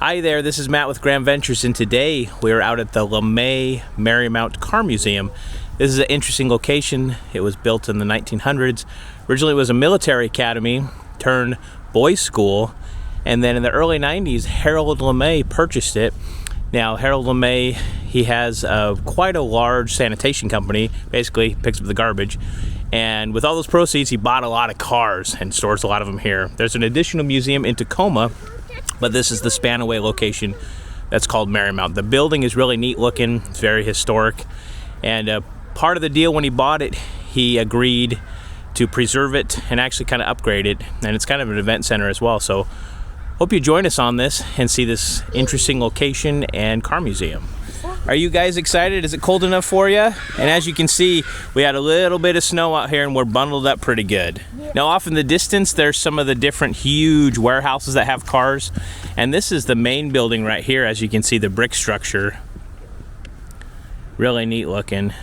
Hi there, this is Matt with Grand Ventures, and today we are out at the LeMay Marymount Car Museum. This is an interesting location. It was built in the 1900s. Originally it was a military academy turned boys school, and then in the early 90s Harold LeMay purchased it. Now Harold LeMay, he has quite a large sanitation company, basically picks up the garbage, and with all those proceeds he bought a lot of cars and stores a lot of them here. There's an additional museum in Tacoma, but this is the Spanaway location that's called Marymount. The building is really neat looking, it's very historic, and part of the deal when he bought it, he agreed to preserve it and actually kind of upgrade it, and it's kind of an event center as well. So hope you join us on this and see this interesting location and car museum. Are you guys excited? Is it cold enough for you? And as you can see, we had a little bit of snow out here and we're bundled up pretty good. Now off in the distance, there's some of the different huge warehouses that have cars. And this is the main building right here. As you can see, the brick structure. Really neat looking.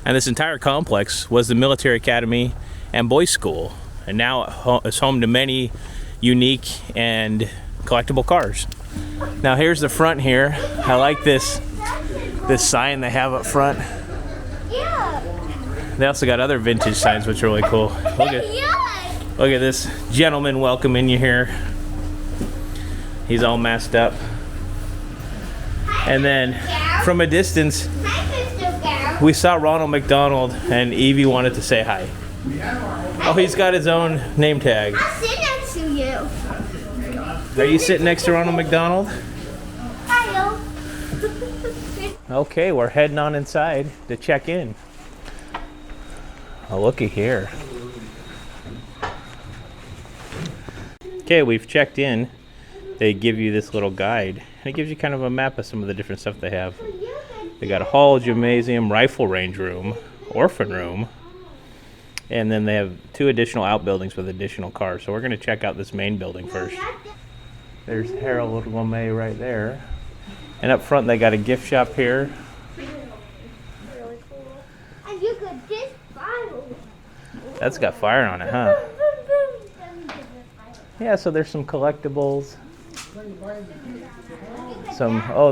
And this entire complex was the military academy and boys school. And now it's home to many unique and collectible cars. Now here's the front here. I like this sign they have up front. They also got other vintage signs which are really cool. Look at this gentleman welcoming you here. He's all masked up. And then from a distance we saw Ronald McDonald and Evie wanted to say hi. Oh, he's got his own name tag. I'll sit next to you. Are you sitting next to Ronald McDonald? Hello. Okay, we're heading on inside to check in. Oh, looky here. Okay, we've checked in. They give you this little guide. And it gives you kind of a map of some of the different stuff they have. They got a hall, gymnasium, rifle range room, orphan room, and then they have 2 additional outbuildings with additional cars. So we're going to check out this main building first. There's Harold LeMay right there. And up front they got a gift shop here. Really cool. And you could just fire. That's got fire on it, huh? Yeah, so there's some collectibles.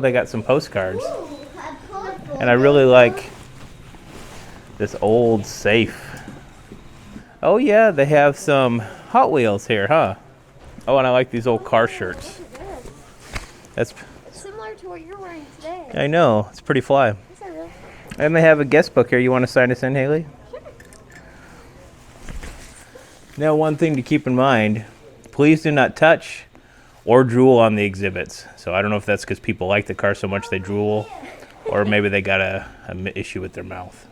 They got some postcards. And I really like this old safe. Oh yeah, they have some Hot Wheels here, huh? Oh, and I like these old car shirts. That's similar to what you're wearing today. I know, it's pretty fly. And they have a guest book here. You want to sign us in, Haley? Sure. Now, one thing to keep in mind, please do not touch or drool on the exhibits. So I don't know if that's because people like the car so much they drool, or maybe they got an issue with their mouth.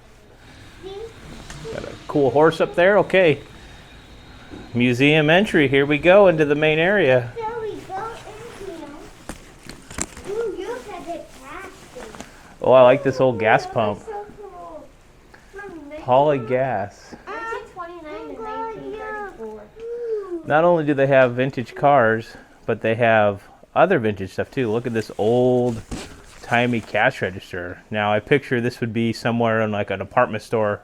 Got a cool horse up there. Okay. Museum entry. Here we go into the main area. There we go in here. Ooh, you have it plastic. Oh, I like this old gas pump. That's so cool. Holly Gas. 1929 to 1934. Not only do they have vintage cars, but they have other vintage stuff too. Look at this old timey cash register. Now I picture this would be somewhere in like a department store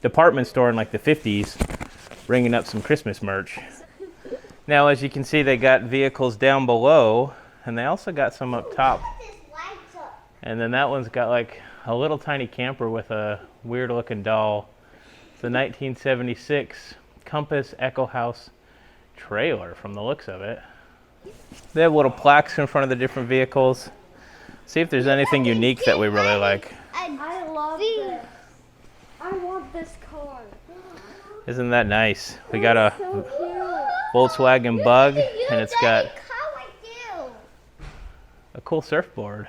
in like the 50s, bringing up some Christmas merch. Now as you can see, they got vehicles down below, and they also got some up top. And then that one's got like a little tiny camper with a weird looking doll. It's a 1976 Compass Echo House trailer from the looks of it. They have little plaques in front of the different vehicles. See if there's anything unique that we really like. I love this. I want this car. Isn't that nice? We got a Volkswagen Bug, and it's got a cool surfboard.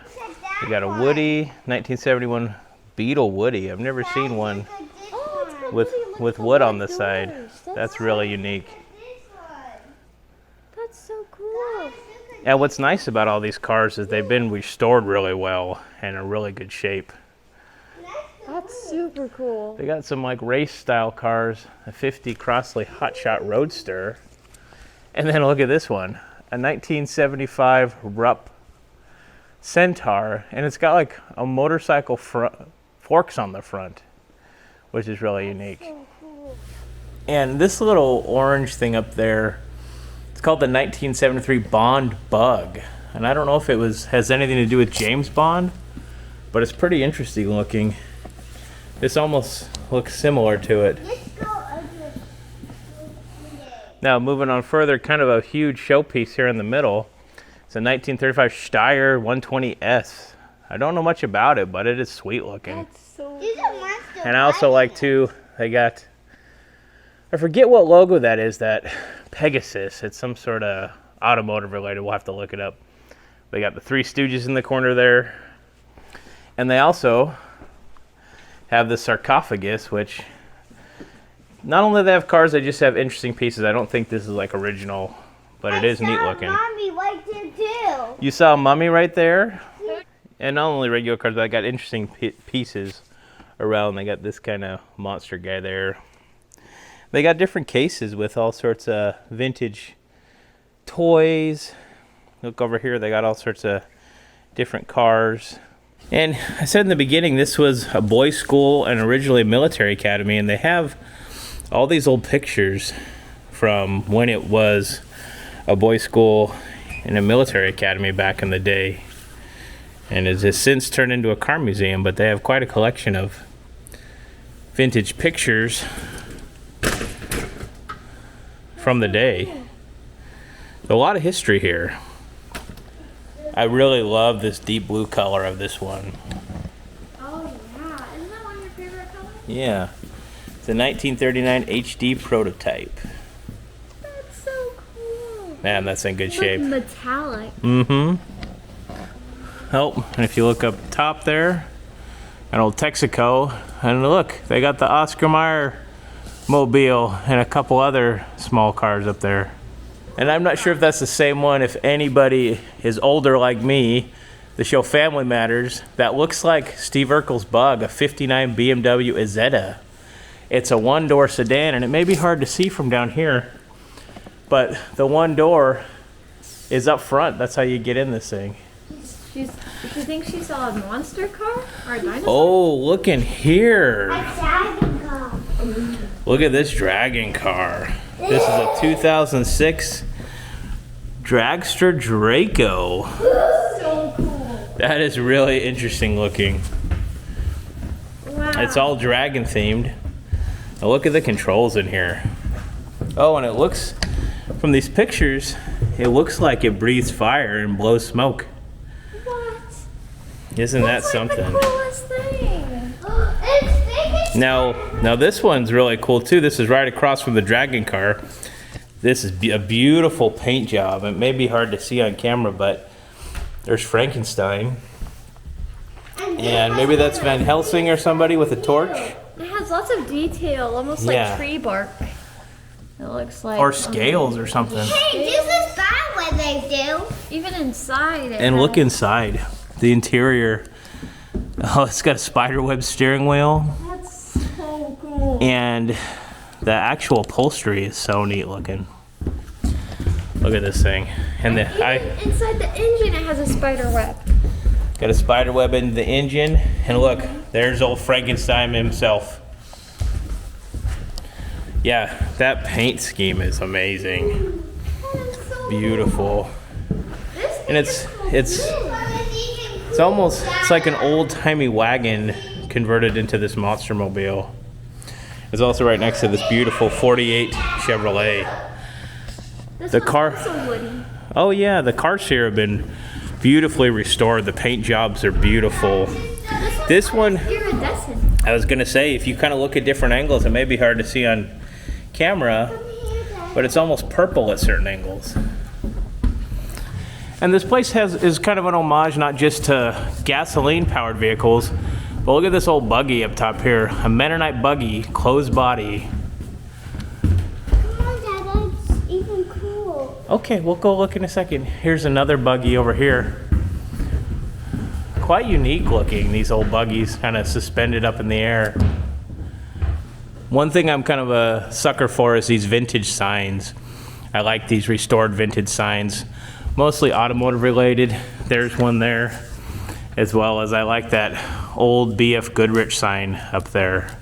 We got a Woody, 1971 Beetle Woody. I've never seen one with wood on the side. That's really unique. That's so cool. And what's nice about all these cars is they've been restored really well and in really good shape. That's super cool. They got some like race style cars, a 50 Crossley Hotshot Roadster. And then look at this one, a 1975 Rupp Centaur, and it's got like a motorcycle forks on the front, which is really unique. So cool. And this little orange thing up there, called the 1973 Bond Bug. And I don't know if it has anything to do with James Bond, but it's pretty interesting looking. This almost looks similar to it. Let's go over. Now moving on further, kind of a huge showpiece here in the middle. It's a 1935 Steyr 120S. I don't know much about it, but it is sweet looking. That's so These are monster. And I also like too, they got, I forget what logo that is, that Pegasus. It's some sort of automotive related. We'll have to look it up. They got the Three Stooges in the corner there. And they also have the sarcophagus, which not only do they have cars, they just have interesting pieces. I don't think this is like original, but it is neat looking. Mommy right there too. You saw a mummy right there? And not only regular cars, but I got interesting pieces around. They got this kind of monster guy there. They got different cases with all sorts of vintage toys. Look over here, they got all sorts of different cars. And I said in the beginning, this was a boys' school and originally a military academy, and they have all these old pictures from when it was a boys' school and a military academy back in the day. And it has since turned into a car museum, but they have quite a collection of vintage pictures from the day. A lot of history here. I really love this deep blue color of this one. Oh yeah, isn't that one of your favorite colors? Yeah, it's a 1939 HD prototype. That's so cool. Man, that's in good shape. Like metallic. Mm-hmm. Oh, and if you look up top there, an old Texaco, and look, they got the Oscar Mayer mobile and a couple other small cars up there. And I'm not sure if that's the same one. If anybody is older like me, the show Family Matters, that looks like Steve Urkel's Bug, a 59 Bmw Azetta. It's a one-door sedan, and it may be hard to see from down here, but the one door is up front. That's how you get in this thing. She thinks she saw a monster car or a dinosaur. Oh, look in here. A dragon car. Look at this dragon car. This is a 2006 Dragster Draco. So cool. That is really interesting looking. Wow. It's all dragon themed. Now look at the controls in here. Oh, and it looks, from these pictures, it looks like it breathes fire and blows smoke. What? Isn't that That's something? like the coolest thing. It's big as Now this one's really cool too. This is right across from the dragon car. This is a beautiful paint job. It may be hard to see on camera, but there's Frankenstein. And maybe that's Van Helsing or somebody with a torch. It has lots of detail, almost like Yeah. tree bark. It looks like. Or scales or something. Hey, this is bad what they do. Even inside. It And has- look inside. The interior. Oh, it's got a spiderweb steering wheel. That's so cool. And the actual upholstery is so neat looking. Look at this thing. And Even inside the engine, it has a spider web. got a spider web in the engine. And look, there's old Frankenstein himself. Yeah, that paint scheme is amazing. That's so Beautiful. This And it's almost, it's like an old-timey wagon converted into this monster mobile. It's also right next to this beautiful 48 Chevrolet. This the one's car- also woody. Oh yeah, the cars here have been beautifully restored. The paint jobs are beautiful. This one, Iridescent. I was gonna say, if you kind of look at different angles, it may be hard to see on camera, but it's almost purple at certain angles. And this place is kind of an homage not just to gasoline-powered vehicles, but look at this old buggy up top here. A Mennonite buggy, closed body. Come on, Dad, that's even cool. Okay, we'll go look in a second. Here's another buggy over here. Quite unique looking, these old buggies kind of suspended up in the air. One thing I'm kind of a sucker for is these vintage signs. I like these restored vintage signs, mostly automotive related. There's one there, as well as I like that old BF Goodrich sign up there.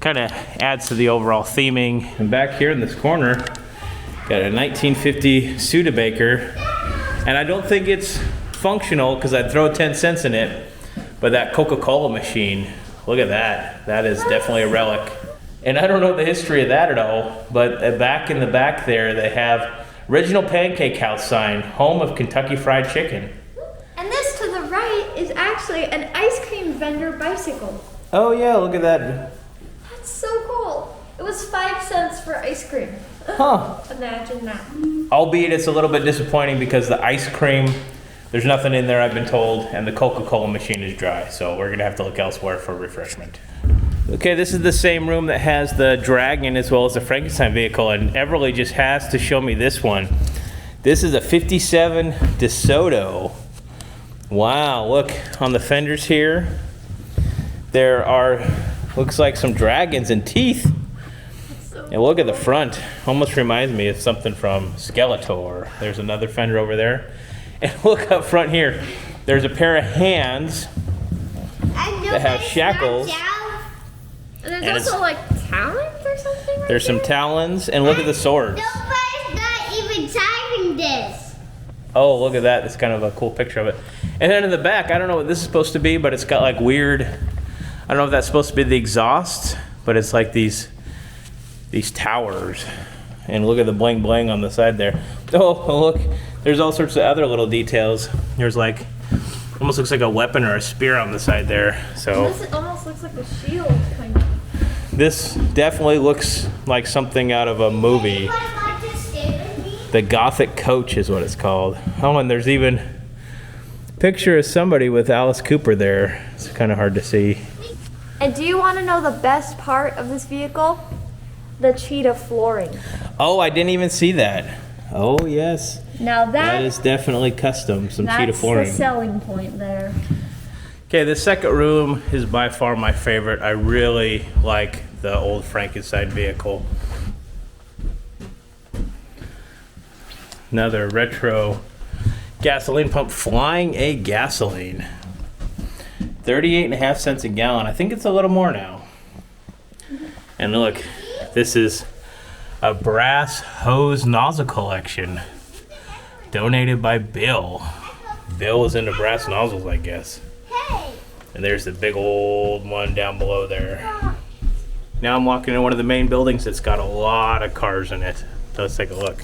Kind of adds to the overall theming. And back here in this corner, Got a 1950 Studebaker, and I don't think it's functional because I'd throw 10 cents in it, but that Coca-Cola machine, look at that. That is definitely a relic. And I don't know the history of that at all, but back in the back there, they have original Pancake House sign, home of Kentucky Fried Chicken. And this to the right is actually an ice cream vendor bicycle. Oh yeah, look at that. That's so cool. It was 5 cents for ice cream. Huh. Imagine that. Albeit it's a little bit disappointing because the ice cream, there's nothing in there, I've been told, and the Coca-Cola machine is dry, so we're gonna have to look elsewhere for refreshment. Okay, this is the same room that has the dragon as well as the Frankenstein vehicle, and Everly just has to show me this one. This is a 57 Desoto. Wow, look on the fenders here. There are, looks like some dragons and teeth. And look at the front. Almost reminds me of something from Skeletor. There's another fender over there. And look up front here. There's a pair of hands that have shackles. And there's also like talons or something. There's some talons, and look at the swords. Nobody's not even driving this. Oh, look at that. It's kind of a cool picture of it. And then in the back, I don't know what this is supposed to be, but it's got like weird, I don't know if that's supposed to be the exhaust, but it's like these towers. And look at the bling bling on the side there. Oh, look, there's all sorts of other little details. There's like, almost looks like a weapon or a spear on the side there. So This almost looks like a shield kind of. this definitely looks like something out of a movie. Anybody want to stay with me? The Gothic Coach is what it's called. Oh, and there's even a picture of somebody with Alice Cooper there. It's kind of hard to see. And do you want to know the best part of this vehicle? The cheetah flooring. Oh, I didn't even see that. Oh, yes. Now That is definitely custom, some cheetah flooring. That's the selling point there. Okay, the second room is by far my favorite. I really like the old Frankenstein vehicle. Another retro gasoline pump flying a gasoline. 38.5 cents a gallon. I think it's a little more now. And look, this is a brass hose nozzle collection donated by Bill. Bill is into brass nozzles, I guess. Hey. And there's the big old one down below there. Now I'm walking in one of the main buildings that's got a lot of cars in it. So let's take a look.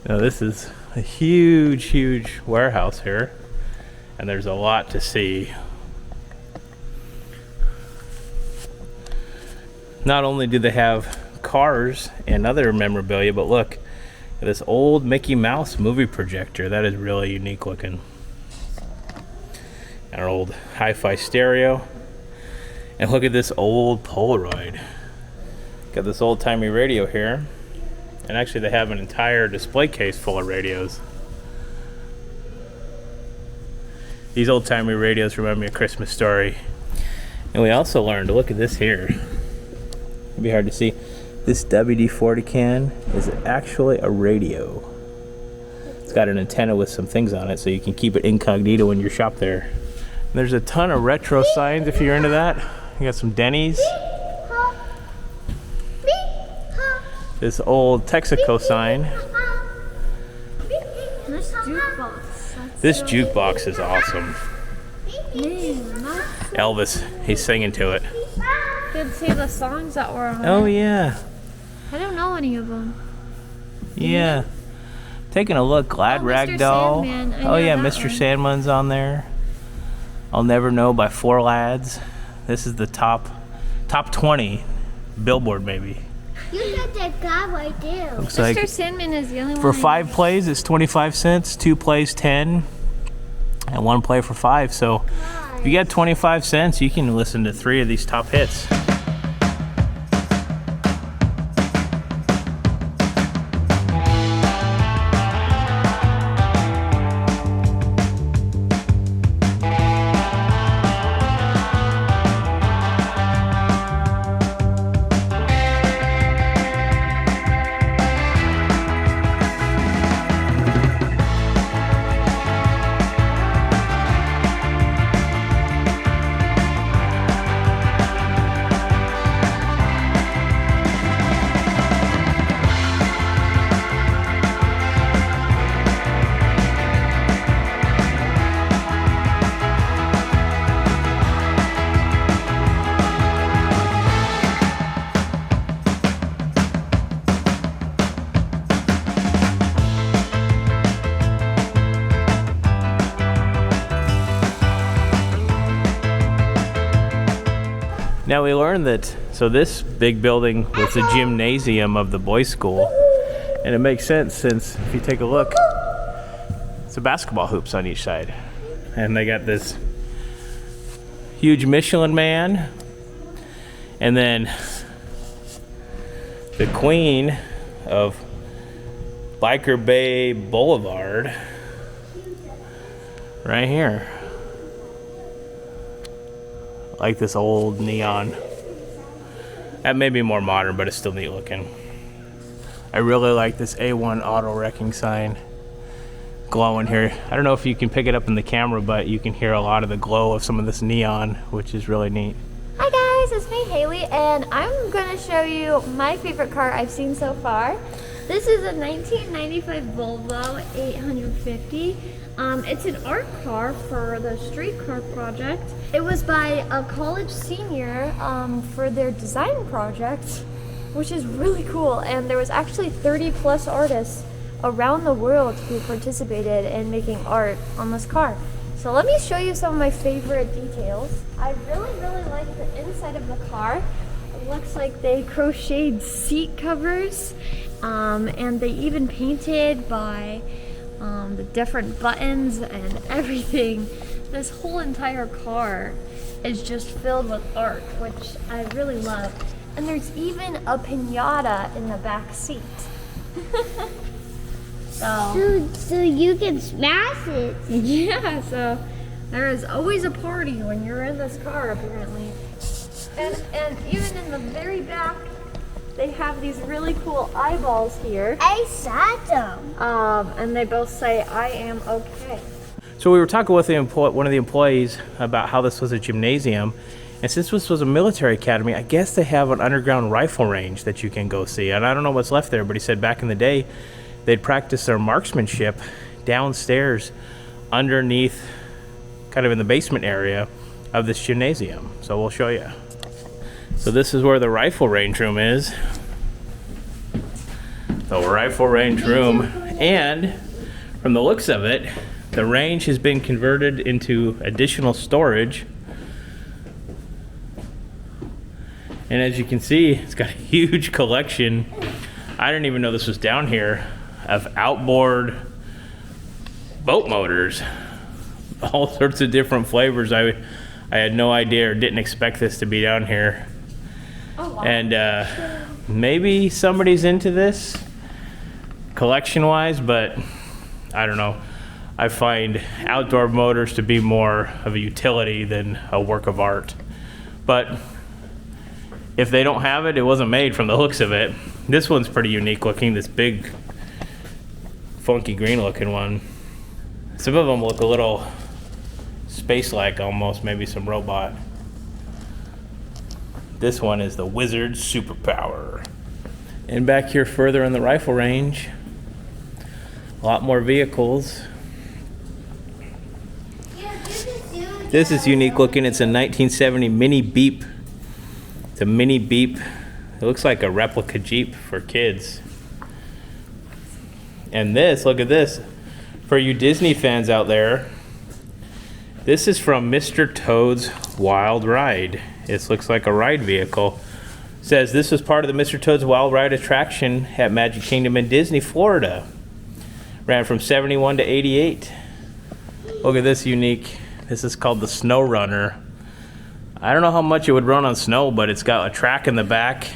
Now this is a huge, huge warehouse here, and there's a lot to see. Not only do they have cars and other memorabilia, but look at this old Mickey Mouse movie projector. That is really unique looking. And our old hi-fi stereo. And look at this old Polaroid. Got this old-timey radio here. And actually they have an entire display case full of radios. These old-timey radios remind me of Christmas Story. And we also learned, look at this here. It'd be hard to see. This WD-40 can is actually a radio. It's got an antenna with some things on it so you can keep it incognito when you shop there. And there's a ton of retro signs if you're into that. You got some Denny's. This old Texaco sign. This jukebox. This jukebox is awesome. Man, Elvis, he's singing to it. good to see the songs that were on Oh it. yeah. I don't know any of them. Yeah. Taking a look, Glad Oh, Rag Mr. Doll. Sandman. I Oh know yeah, that Mr. one. Sandman's on there. I'll Never Know by Four Lads. This is the top 20 Billboard maybe. You got that guy right there. Looks Mr. like Sandman is the only one. for I 5 plays it's 25 cents, 2 plays 10, and 1 play for 5. So if you got 25 cents, you can listen to 3 of these top hits. Now we learned that, so this big building was the gymnasium of the boys' school. And it makes sense since, if you take a look, it's the basketball hoops on each side. And they got this huge Michelin man. And then the queen of Biker Bay Boulevard right here. Like this old neon. That may be more modern, but it's still neat looking. I really like this A1 auto wrecking sign glowing here. I don't know if you can pick it up in the camera, but you can hear a lot of the glow of some of this neon, which is really neat. Hi guys, it's me Haley, and I'm gonna show you my favorite car I've seen so far. This is a 1995 Volvo 850. It's an art car for the streetcar project. It was by a college senior for their design project, which is really cool. And there was actually 30 plus artists around the world who participated in making art on this car. So let me show you some of my favorite details. I really like the inside of the car. It looks like they crocheted seat covers, and they even painted by the different buttons and everything. This whole entire car is just filled with art, which I really love. And there's even a piñata in the back seat. So you can smash it. Yeah, so there is always a party when you're in this car, apparently. And even in the very back, they have these really cool eyeballs here. I saw them. And they both say, "I am okay." So we were talking with one of the employees about how this was a gymnasium. And since this was a military academy, I guess they have an underground rifle range that you can go see. And I don't know what's left there, but he said back in the day, they'd practice their marksmanship downstairs underneath, kind of in the basement area of this gymnasium. So we'll show you. So this is where the rifle range room is. The rifle range room. And from the looks of it, the range has been converted into additional storage. And as you can see, it's got a huge collection. I didn't even know this was down here, of outboard boat motors. All sorts of different flavors. I had no idea or didn't expect this to be down here. Oh, wow. And maybe somebody's into this collection-wise, but I don't know. I find outdoor motors to be more of a utility than a work of art. But if they don't have it, it wasn't made from the looks of it. This one's pretty unique looking, this big, funky green looking one. Some of them look a little space-like almost, maybe some robot. This one is the Wizard Superpower. And back here further in the rifle range, a lot more vehicles. This is unique looking. It's a 1970 Mini Beep. It's a Mini Beep. It looks like a replica Jeep for kids. And this, look at this. For you Disney fans out there, this is from Mr. Toad's Wild Ride. This looks like a ride vehicle. It says this was part of the Mr. Toad's Wild Ride attraction at Magic Kingdom in Disney, Florida. Ran from 71 to 88. Look at this unique. This is called the Snow Runner. I don't know how much it would run on snow, but it's got a track in the back.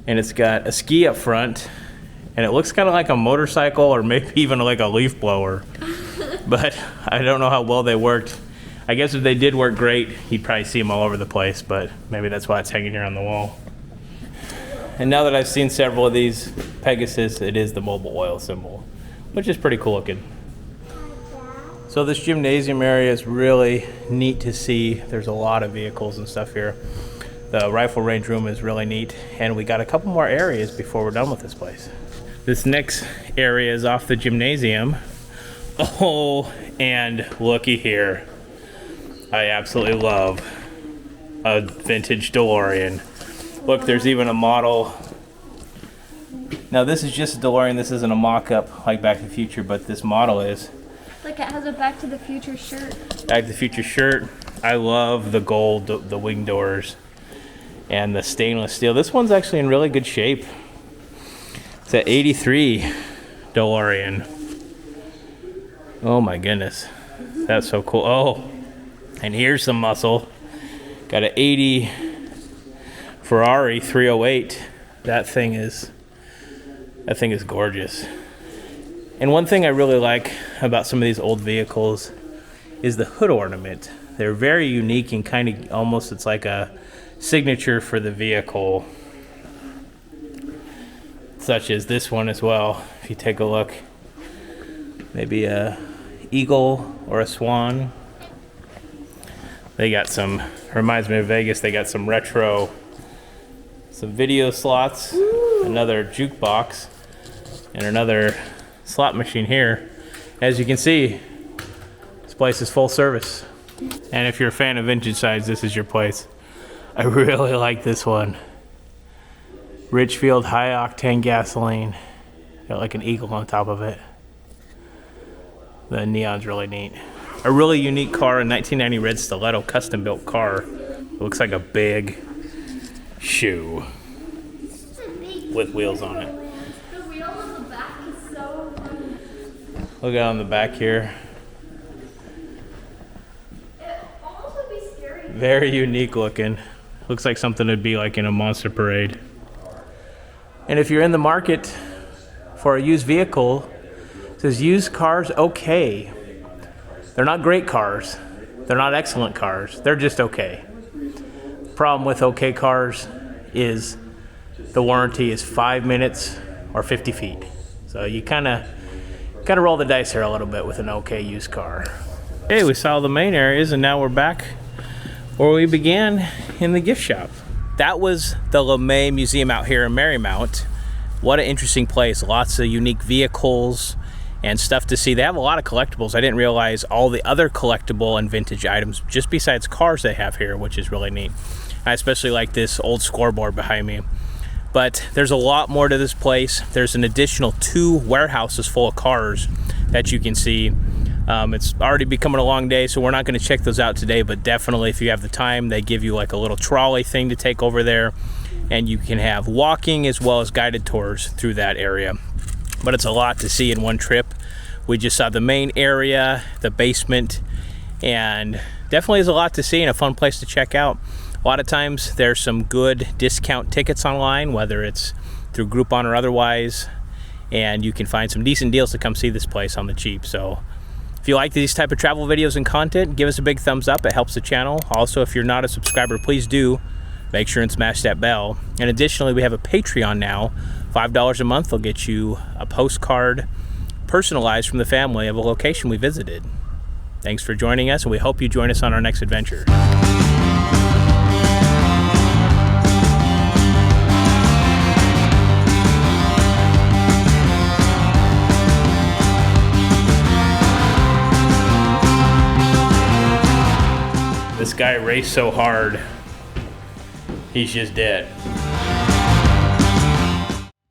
And it's got a ski up front. And it looks kind of like a motorcycle or maybe even like a leaf blower. But I don't know how well they worked. I guess if they did work great, you'd probably see them all over the place, but maybe that's why it's hanging here on the wall. And now that I've seen several of these Pegasus, it is the mobile oil symbol, which is pretty cool looking. So this gymnasium area is really neat to see. There's a lot of vehicles and stuff here. The rifle range room is really neat, and we got a couple more areas before we're done with this place. This next area is off the gymnasium. Oh, and looky here. I absolutely love a vintage DeLorean. Look, there's even a model. Now this is just a DeLorean. This isn't a mock-up like Back to the Future, but this model is. Like it has a Back to the Future shirt. Back to the Future shirt. I love the gold, the wing doors, and the stainless steel. This one's actually in really good shape. It's an 83 DeLorean. Oh my goodness. That's so cool. Oh, and here's some muscle. Got an 80 Ferrari 308. That thing is gorgeous. And one thing I really like about some of these old vehicles is the hood ornament. They're very unique and kind of almost, it's like a signature for the vehicle, such as this one as well. If you take a look, maybe a eagle or a swan. They got some, reminds me of Vegas, they got some retro, some video slots, another jukebox, and another slot machine here. As you can see, this place is full service. And if you're a fan of vintage sides, this is your place. I really like this one. Richfield high octane gasoline. Got like an eagle on top of it. The neon's really neat. A really unique car, a 1990 red stiletto custom built car. It looks like a big shoe with wheels on it. The wheel on the back is so fun. Look out on the back here. It almost would be scary. Very unique looking. Looks like something that'd be like in a monster parade. And if you're in the market for a used vehicle, it says used cars okay. They're not great cars. They're not excellent cars. They're just okay. Problem with okay cars is the warranty is 5 minutes or 50 feet. So you kind of got to roll the dice here a little bit with an okay used car. Okay, we saw the main areas and now we're back where we began, in the gift shop. That was the LeMay Museum out here in Marymount. What an interesting place. Lots of unique vehicles and stuff to see. They have a lot of collectibles. I didn't realize all the other collectible and vintage items just besides cars they have here, which is really neat. I especially like this old scoreboard behind me. But there's a lot more to this place. There's an additional 2 warehouses full of cars that you can see. It's already becoming a long day, so we're not going to check those out today, but definitely if you have the time, they give you like a little trolley thing to take over there, and you can have walking as well as guided tours through that area. But it's a lot to see in one trip. We just saw the main area, the basement, and definitely is a lot to see and a fun place to check out. A lot of times there's some good discount tickets online, whether it's through Groupon or otherwise, and you can find some decent deals to come see this place on the cheap. So if you like these type of travel videos and content, give us a big thumbs up. It helps the channel. Also, if you're not a subscriber, please do make sure and smash that bell. And additionally, we have a Patreon now. $5 a month will get you a postcard personalized from the family of a location we visited. Thanks for joining us, and we hope you join us on our next adventure. This guy raced so hard, he's just dead.